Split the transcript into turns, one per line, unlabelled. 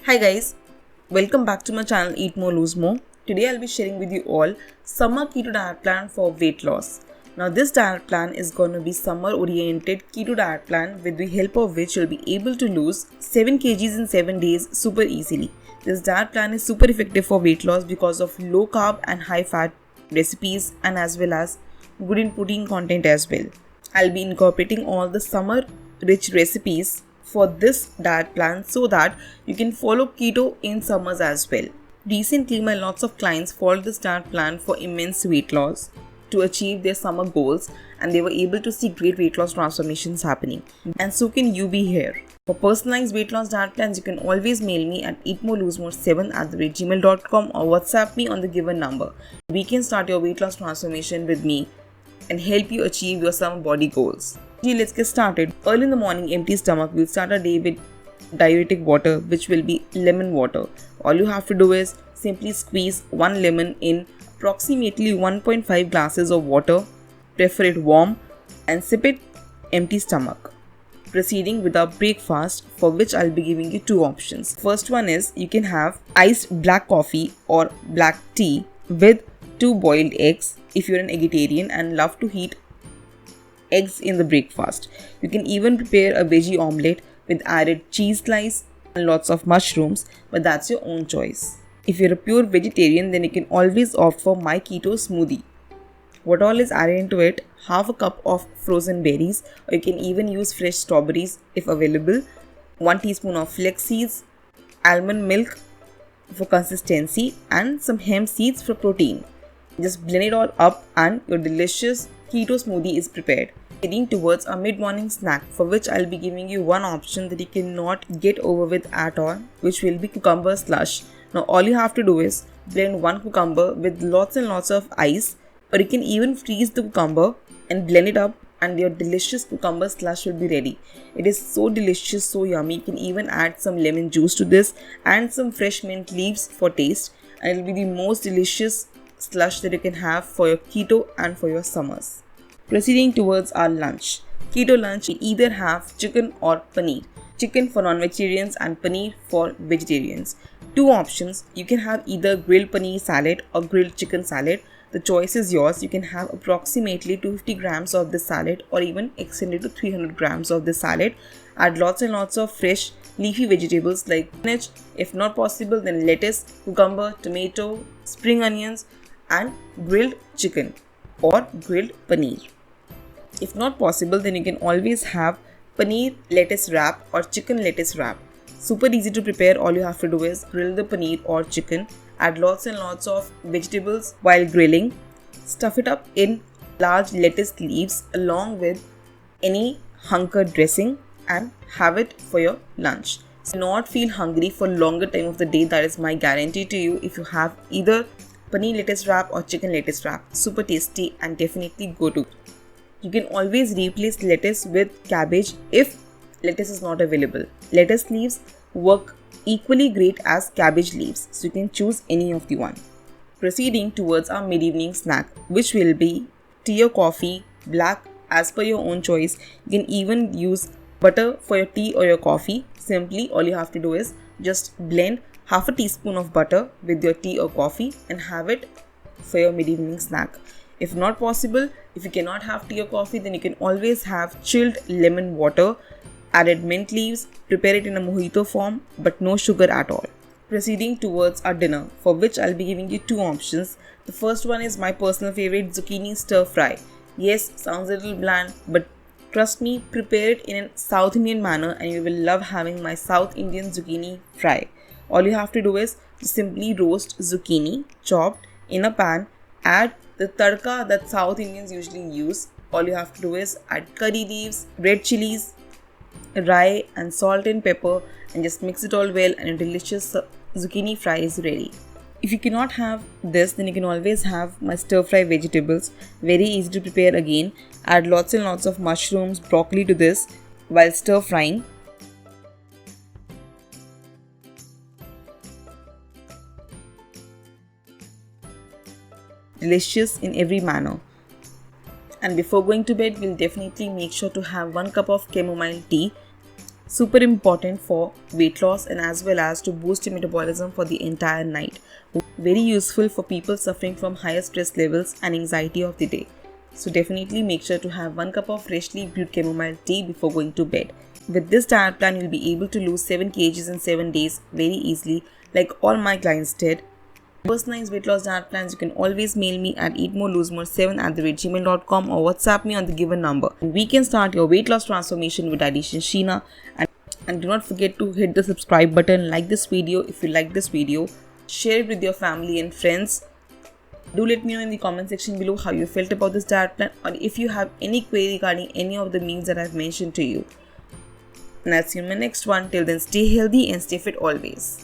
Hi guys, welcome back to my channel Eat More Lose More. Today I'll be sharing with you all summer keto diet plan for weight loss. Now this diet plan is going to be summer oriented keto diet plan with the help of which you'll be able to lose 7 kgs in 7 days super easily. This diet plan is super effective for weight loss because of low carb and high fat recipes and as well as good in protein content as well. I'll be incorporating all the summer rich recipes for this diet plan so that you can follow keto in summers as well. Recently, my lots of clients followed this diet plan for immense weight loss to achieve their summer goals, and they were able to see great weight loss transformations happening. And so can you be here. For personalized weight loss diet plans, you can always mail me at eatmoreloosemore7@gmail.com or WhatsApp me on the given number. We can start your weight loss transformation with me and help you achieve your summer body goals. Okay, let's get started. Early in the morning, empty stomach, we'll start our day with diuretic water, which will be lemon water. All you have to do is simply squeeze 1 lemon in approximately 1.5 glasses of water, prefer it warm, and sip it empty stomach. Proceeding with our breakfast, for which I'll be giving you 2 options. First one is you can have iced black coffee or black tea with 2 boiled eggs if you're an vegetarian and love to eat eggs in the breakfast. You can even prepare a veggie omelette with added cheese slice and lots of mushrooms, but that's your own choice. If you're a pure vegetarian, then you can always opt for my keto smoothie. What all is added into it? Half a cup of frozen berries, or you can even use fresh strawberries if available, 1 teaspoon of flax seeds, almond milk for consistency, and some hemp seeds for protein. Just blend it all up and your delicious keto smoothie is prepared. Heading towards a mid-morning snack, for which I'll be giving you one option that you cannot get over with at all, which will be cucumber slush. Now all you have to do is blend 1 cucumber with lots and lots of ice, or you can even freeze the cucumber and blend it up and your delicious cucumber slush will be ready. It is so delicious, so yummy. You can even add some lemon juice to this and some fresh mint leaves for taste, and it will be the most delicious slush that you can have for your keto and for your summers. Proceeding towards our lunch. Keto lunch, we either have chicken or paneer. Chicken for non-vegetarians and paneer for vegetarians. 2 options. You can have either grilled paneer salad or grilled chicken salad. The choice is yours. You can have approximately 250 grams of this salad or even extend it to 300 grams of this salad. Add lots and lots of fresh leafy vegetables like spinach. If not possible, then lettuce, cucumber, tomato, spring onions, and grilled chicken or grilled paneer. If not possible, then you can always have paneer lettuce wrap or chicken lettuce wrap. Super easy to prepare. All you have to do is grill the paneer or chicken, add lots and lots of vegetables while grilling, stuff it up in large lettuce leaves along with any hunker dressing and have it for your lunch. So not feel hungry for longer time of the day. That is my guarantee to you if you have either paneer lettuce wrap or chicken lettuce wrap. Super tasty and definitely go to. You can always replace lettuce with cabbage if lettuce is not available. Lettuce leaves work equally great as cabbage leaves, so you can choose any of the one. Proceeding towards our mid-evening snack, which will be tea or coffee, black as per your own choice. You can even use butter for your tea or your coffee. Simply all you have to do is just blend half a teaspoon of butter with your tea or coffee and have it for your mid-evening snack. If not possible, if you cannot have tea or coffee, then you can always have chilled lemon water, added mint leaves, prepare it in a mojito form but no sugar at all. Proceeding towards our dinner, for which I'll be giving you 2 options. The first one is my personal favorite, zucchini stir fry. Yes, sounds a little bland, but trust me, prepare it in a South Indian manner and you will love having my South Indian zucchini fry. All you have to do is to simply roast zucchini chopped in a pan, add the tadka that South Indians usually use. All you have to do is add curry leaves, red chilies, rye and salt and pepper and just mix it all well and your delicious zucchini fry is ready. If you cannot have this, then you can always have my stir fry vegetables. Very easy to prepare again. Add lots and lots of mushrooms, broccoli to this while stir frying. Delicious in every manner. And before going to bed, we'll definitely make sure to have 1 cup of chamomile tea Super important for weight loss and as well as to boost your metabolism for the entire night. Very useful for people suffering from higher stress levels and anxiety of the day. So definitely make sure to have 1 cup of freshly brewed chamomile tea before going to bed. With this diet plan, you'll be able to lose 7 kgs in 7 days very easily, like all my clients did. Personalized weight loss diet plans, you can always mail me at eatmorelosemore7@gmail.com or WhatsApp me on the given number. We can start your weight loss transformation with dietitian Sheena. And do not forget to hit the subscribe button, like this video if you like this video, share it with your family and friends. Do let me know in the comment section below how you felt about this diet plan or if you have any query regarding any of the meals that I've mentioned to you. And I'll see you in my next one. Till then, stay healthy and stay fit always.